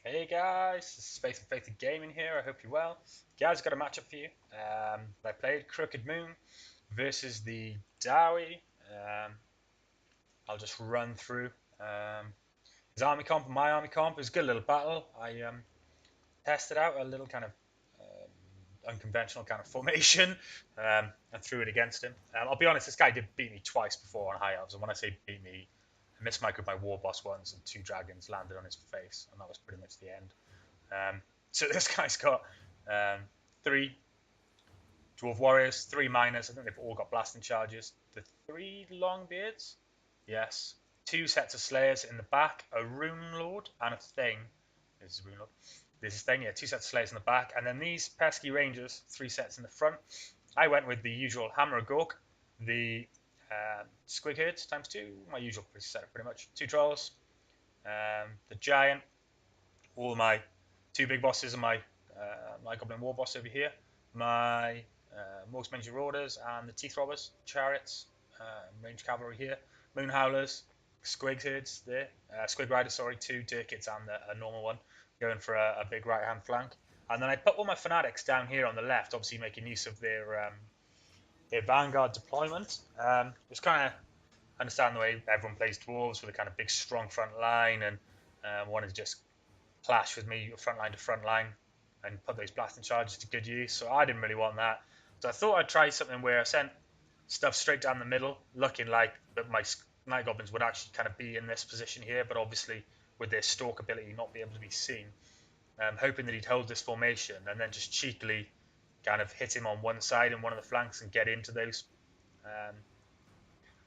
Hey guys, this is Space and Faith Gaming here. I hope you're well. Guys, got a matchup for you. I played Crooked Moon versus the Dawi. I'll just run through his army comp and my army comp. It was a good little battle. I tested out a little kind of unconventional kind of formation and threw it against him. I'll be honest, this guy did beat me twice before on High Elves, and when I say beat me, I mismicroed my War Boss once and 2 dragons landed on his face, and that was pretty much the end. So this guy's got 3 Dwarf Warriors, 3 Miners. I think they've all got blasting charges. The 3 Longbeards, yes. 2 sets of Slayers in the back, a Rune Lord, and a Thing. This is Rune Lord. This is Thing, yeah, 2 sets of Slayers in the back. And then these pesky Rangers, 3 sets in the front. I went with the usual Hammer of Gork, the Squig Herds times 2, my usual setup pretty much. 2 Trolls, the Giant, all my 2 big bosses and my Goblin War Boss over here, my Morgs Men's Marauders and the Teeth Robbers, Chariots, Range Cavalry here, Moon Howlers, Squig Herds there, Squig Riders, sorry, 2 Dirkits and a normal one, going for a big right hand flank. And then I put all my Fanatics down here on the left, obviously making use of their Vanguard deployment. Just kind of understand the way everyone plays Dwarves with a kind of big strong front line, and wanted to just clash with me front line to front line and put those blasting charges to good use. So I didn't really want that. So I thought I'd try something where I sent stuff straight down the middle, looking like that my Night Goblins would actually kind of be in this position here, but obviously with their stalk ability not be able to be seen. Hoping that he'd hold this formation and then just cheekily kind of hit him on one side and one of the flanks and get into those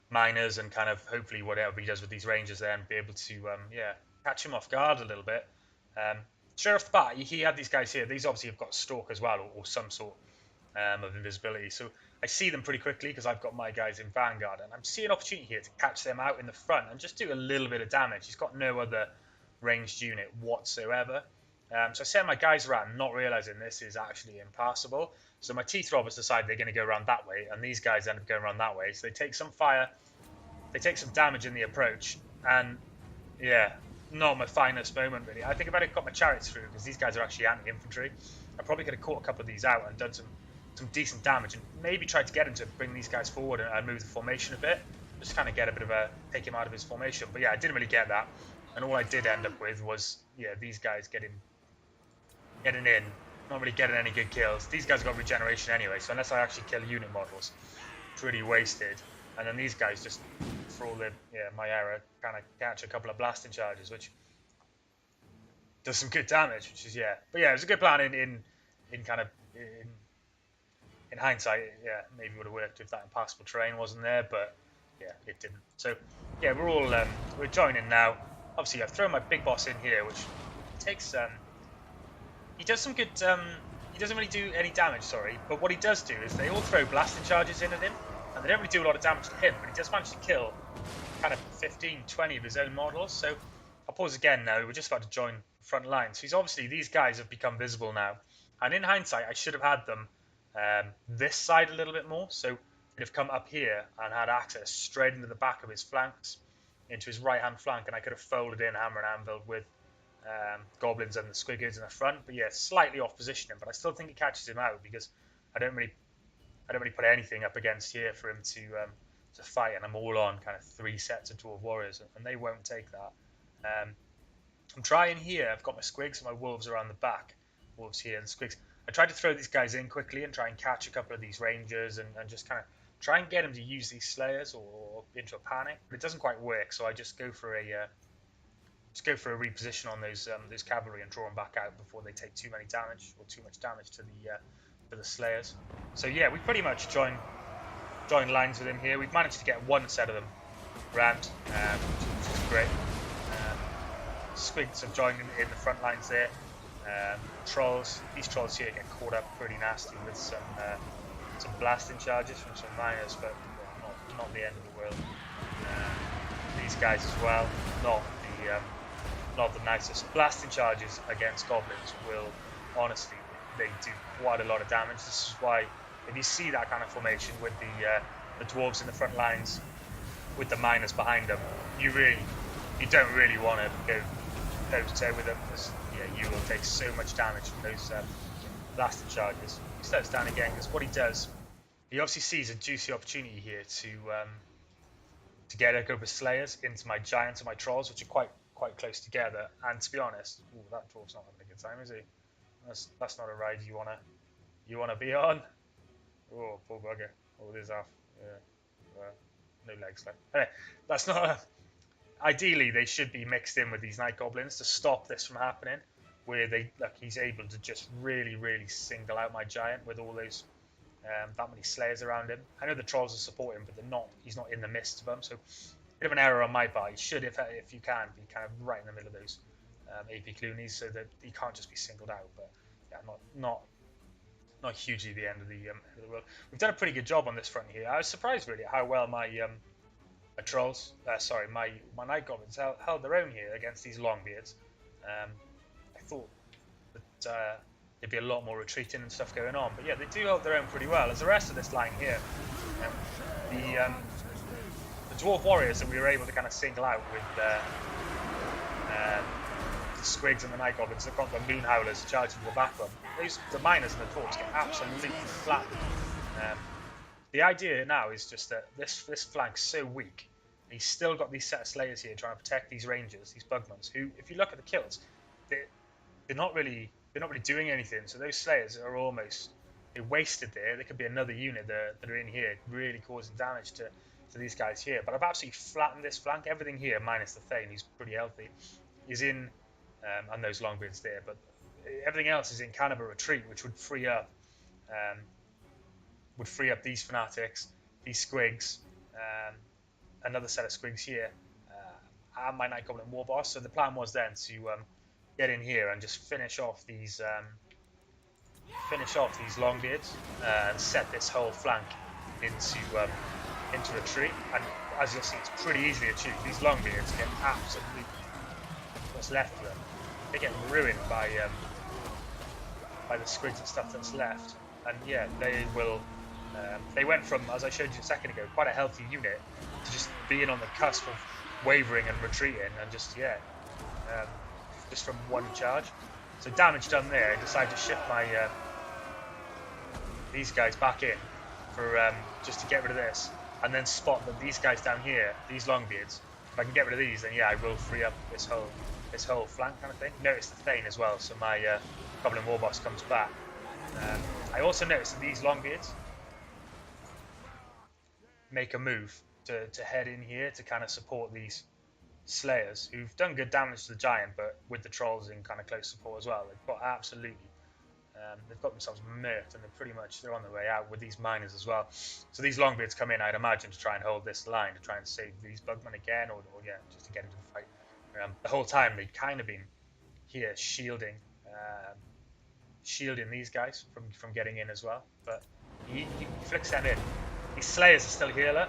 miners, and kind of hopefully whatever he does with these rangers then be able to catch him off guard a little bit. Straight off the bat, he had these guys here. These obviously have got stalk as well, or some sort of invisibility. So I see them pretty quickly because I've got my guys in Vanguard, and I'm seeing an opportunity here to catch them out in the front and just do a little bit of damage. He's got no other ranged unit whatsoever. So I sent my guys around, not realizing this is actually impassable. So my Teeth Robbers decide they're going to go around that way, and these guys end up going around that way. So they take some fire, they take some damage in the approach, and yeah, not my finest moment really. I think if I'd got my Chariots through, because these guys are actually anti-infantry, I probably could have caught a couple of these out and done some decent damage, and maybe tried to get him to bring these guys forward and move the formation a bit, just kind of get a bit of a take him out of his formation. But yeah, I didn't really get that, and all I did end up with was these guys getting in, not really getting any good kills. These guys got regeneration anyway, so unless I actually kill unit models, pretty wasted. And then these guys just, for all my error, kind of catch a couple of blasting charges, which does some good damage, which is But yeah, it was a good plan in hindsight. Yeah, maybe would have worked if that impassable terrain wasn't there, but yeah, it didn't. So yeah, we're all we're joining now. Obviously, I've thrown my big boss in here, which takes he does some good. He doesn't really do any damage, sorry, but what he does do is they all throw blasting charges in at him, and they don't really do a lot of damage to him, but he does manage to kill kind of 15, 20 of his own models. So I'll pause again now. We're just about to join the front line. So he's obviously, these guys have become visible now, and in hindsight, I should have had them this side a little bit more. So they'd have come up here and had access straight into the back of his flanks, into his right-hand flank, and I could have folded in Hammer and Anvil with Goblins and the Squig Herds in the front. But yeah, slightly off position him, but I still think it catches him out because I don't really put anything up against here for him to fight, and I'm all on kind of 3 sets of Dwarf Warriors, and they won't take that. I'm trying here. I've got my Squigs and my Wolves around the back. Wolves here and Squigs. I tried to throw these guys in quickly and try and catch a couple of these Rangers and just kind of try and get them to use these Slayers or into a panic, but it doesn't quite work. So I just go for a reposition on those cavalry and draw them back out before they take too much damage to the Slayers. So yeah, we pretty much joined lines with him here. We've managed to get 1 set of them round, which is great. Squigs have joined in the front lines there. Trolls, these trolls here get caught up pretty nasty with some blasting charges from some miners, but not the end of the world. These guys as well, not the nicest. Blasting charges against goblins will, honestly, they do quite a lot of damage. This is why, if you see that kind of formation with the dwarves in the front lines, with the miners behind them, you don't really want to go toe to toe with him, because yeah, you will take so much damage from those blasted charges. He slows down again because what he does, he obviously sees a juicy opportunity here to get a group of slayers into my giants and my trolls, which are quite close together. And to be honest, ooh, that dwarf's not having a good time, is he? That's not a ride you wanna be on. Oh, poor bugger. Oh, there's off. Yeah. No legs left. Anyway, that's not. Ideally, they should be mixed in with these night goblins to stop this from happening. Where he's able to just really single out my giant with all those that many slayers around him. I know the trolls are supporting, but they're not. He's not in the midst of them, so bit of an error on my part. He should, if you can, be kind of right in the middle of those AP Cloonies, so that he can't just be singled out. But yeah, not hugely the end of the world. We've done a pretty good job on this front here. I was surprised really at how well my trolls, my night goblins held their own here against these longbeards. I thought that there'd be a lot more retreating and stuff going on, but yeah, they do hold their own pretty well. As the rest of this line here, the dwarf warriors that we were able to kind of single out with the squigs and the night goblins, they've got the moon howlers charging the back of them. The miners and the dwarves get absolutely flattened. The idea now is just that this flank's so weak. He's still got these set of slayers here trying to protect these rangers, these bugmans, who, if you look at the kills, they're not really doing anything. So those slayers are almost wasted there. There could be another unit that are in here really causing damage to these guys here. But I've absolutely flattened this flank. Everything here, minus the Thane, who's pretty healthy, is in, and those longbeards there. But everything else is in kind of a retreat, which would free up these fanatics, these squigs, another set of squigs here, and my Night Goblin War Boss. So the plan was then to get in here and just finish off these longbeards and set this whole flank into retreat. And as you'll see, it's pretty easily achieved. These longbeards get absolutely what's left of them. They get ruined by the squigs and stuff that's left. And yeah, they will. They went from, as I showed you a second ago, quite a healthy unit to just being on the cusp of wavering and retreating, and just just from one charge. So damage done there. I decided to shift my these guys back in for just to get rid of this, and then spot that these guys down here, these longbeards, if I can get rid of these, then yeah, I will free up this whole flank kind of thing. Notice the Thane as well, so my Goblin War Boss comes back. I also noticed that these longbeards make a move to head in here to kind of support these slayers who've done good damage to the giant, but with the trolls in kind of close support as well, they've got themselves murked, and they're on their way out with these miners as well. So these longbeards come in, I'd imagine, to try and hold this line, to try and save these bugmen again, or yeah, just to get into the fight. The whole time they'd kind of been here shielding these guys from getting in as well, but he flicks them in. These slayers are still healer,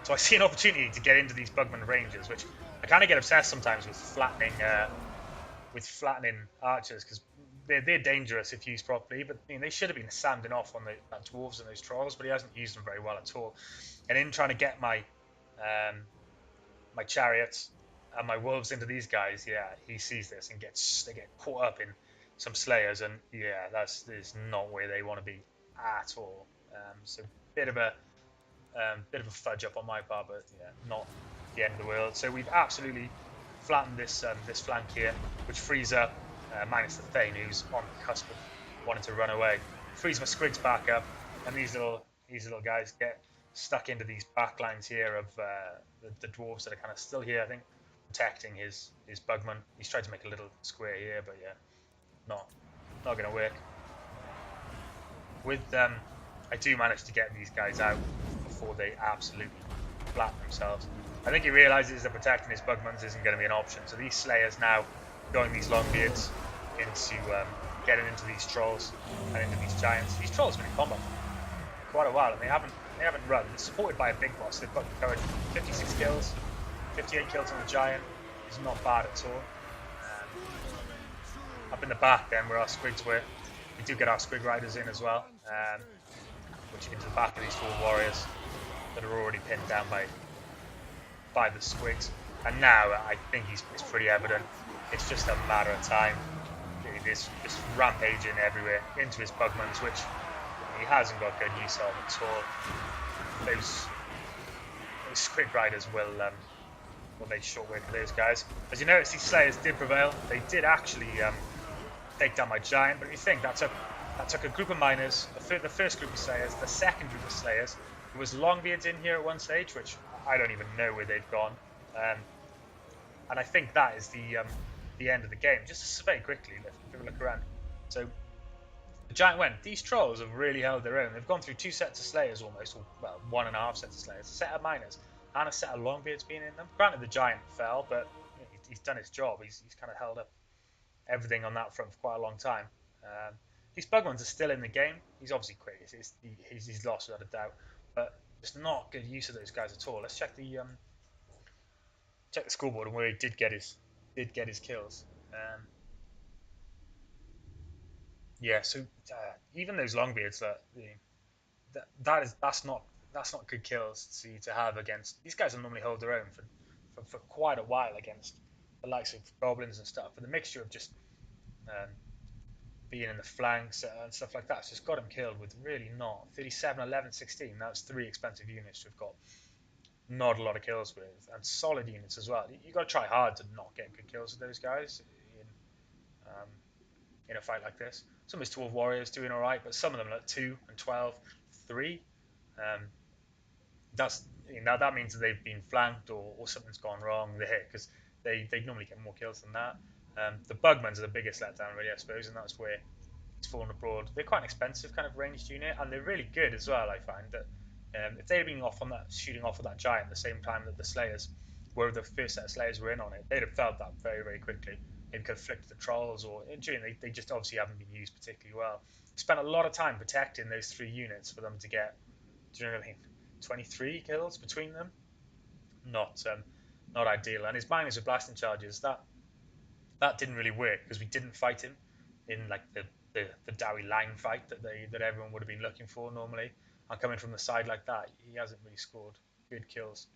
so I see an opportunity to get into these bugman ranges, which I kind of get obsessed sometimes with flattening archers, because they're dangerous if used properly. But I mean, they should have been sanding off on that dwarves and those trolls, but he hasn't used them very well at all. And in trying to get my my chariots and my wolves into these guys, yeah, he sees this and they get caught up in some slayers, and yeah, there's not where they want to be at all. So bit of a fudge up on my part, but yeah, not the end of the world. So we've absolutely flattened this flank here, which frees up minus the Thane, who's on the cusp of wanting to run away. Frees my squigs back up, and these little guys get stuck into these back lines here of the dwarves that are kind of still here, I think, protecting his bugman. He's tried to make a little square here, but yeah, not going to work. With I do manage to get these guys out before they absolutely flatten themselves. I think he realises that protecting his bugmans isn't going to be an option. So these slayers now going these longbeards into getting into these trolls and into these giants. These trolls have been in combat for quite a while, and they haven't run. They're supported by a big boss. They've got the courage. 56 kills, 58 kills on the giant is not bad at all. Up in the back then where our squigs were, we do get our squig riders in as well, which into the back of these four warriors that are already pinned down by the squigs. And now I think it's pretty evident. It's just a matter of time. This rampaging everywhere into his Pugmans, which he hasn't got good use of at all. Those Squid Riders will make short work of those guys. As you notice, these Slayers did prevail. They did actually take down my Giant, but if you think that took a group of miners, the first group of Slayers, the second group of Slayers. There was Longbeards in here at one stage, which I don't even know where they've gone. And I think that is the end of the game. Just very quickly, let's have a look around. So the Giant went. These Trolls have really held their own. They've gone through 2 sets of Slayers almost, or well, 1.5 sets of Slayers, a set of Miners, and a set of Longbeards being in them. Granted, the Giant fell, but he's done his job. He's kind of held up everything on that front for quite a long time. These Bugmans are still in the game. He's obviously quick. He's lost without a doubt, but it's not good use of those guys at all. Let's check the scoreboard and where he did get his kills. Yeah, so even those Longbeards, that's not good kills to have against these guys. Will normally hold their own for quite a while against the likes of goblins and stuff. But the mixture of just being in the flanks and stuff like that, it's just got him killed with really not 37, 11, 16. That's 3 expensive units to have got not a lot of kills with, and solid units as well. You got to try hard to not get good kills with those guys in a fight like this. Some of his Dwarf Warriors doing alright, but some of them like 2 and 12, 3. That means that they've been flanked or something's gone wrong there, because they normally get more kills than that. The Bugmans are the biggest letdown, really, I suppose, and that's where it's fallen abroad. They're quite an expensive kind of ranged unit, and they're really good as well. I find that if they'd been off on that, shooting off with that Giant at the same time that the Slayers were, the first set of Slayers were in on it, they'd have felt that very, very quickly. Maybe could have flicked the Trolls, or they just obviously haven't been used particularly well. Spent a lot of time protecting those 3 units for them to get, do you know what I mean, 23 kills between them. Not ideal. And his miners with blasting charges, that didn't really work because we didn't fight him in like the Dawi line fight that everyone would have been looking for normally. And coming from the side like that, he hasn't really scored good kills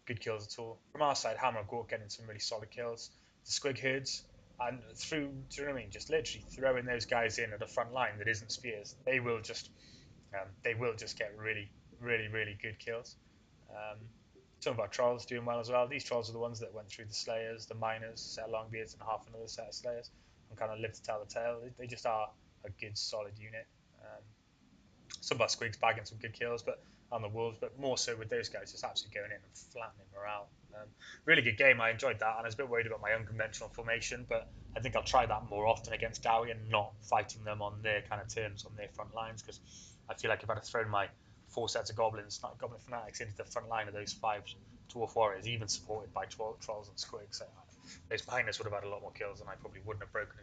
at all. From our side, Hammer and Gork getting some really solid kills. The Squig herds, and through, do you know what I mean? Just literally throwing those guys in at the front line that isn't spears, they will just get really, really, really good kills. Some of our Trolls doing well as well. These Trolls are the ones that went through the Slayers, the Miners, set of Longbeards, and half another set of Slayers, and kind of lived to tell the tale. They just are a good, solid unit. Some of our Squigs bagging some good kills, but on the Wolves, but more so with those guys, just absolutely going in and flattening morale. Really good game. I enjoyed that, and I was a bit worried about my unconventional formation, but I think I'll try that more often against Dawi and not fighting them on their kind of terms, on their front lines, because I feel like if I'd have thrown my 4 sets of goblins, not goblin fanatics, into the front line of those 5 dwarf warriors, even supported by trolls and squigs, those miners would have had a lot more kills, and I probably wouldn't have broken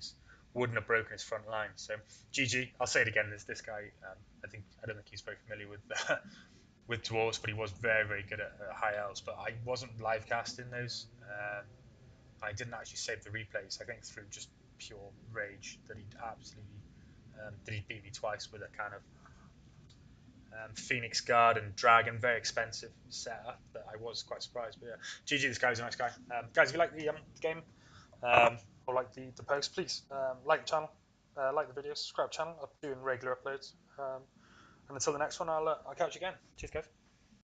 his front line. So GG. I'll say it again. This guy, I don't think he's very familiar with with dwarves, but he was very, very good at high elves. But I wasn't live casting those. I didn't actually save the replays. I think through just pure rage that he beat me twice with a kind of Phoenix Guard and Dragon, very expensive setup that I was quite surprised. But yeah, GG, this guy's a nice guy. Guys, if you like the game or like the post, please like the channel, like the video, subscribe to the channel. I'm doing regular uploads. And until the next one, I'll catch you again. Cheers, guys.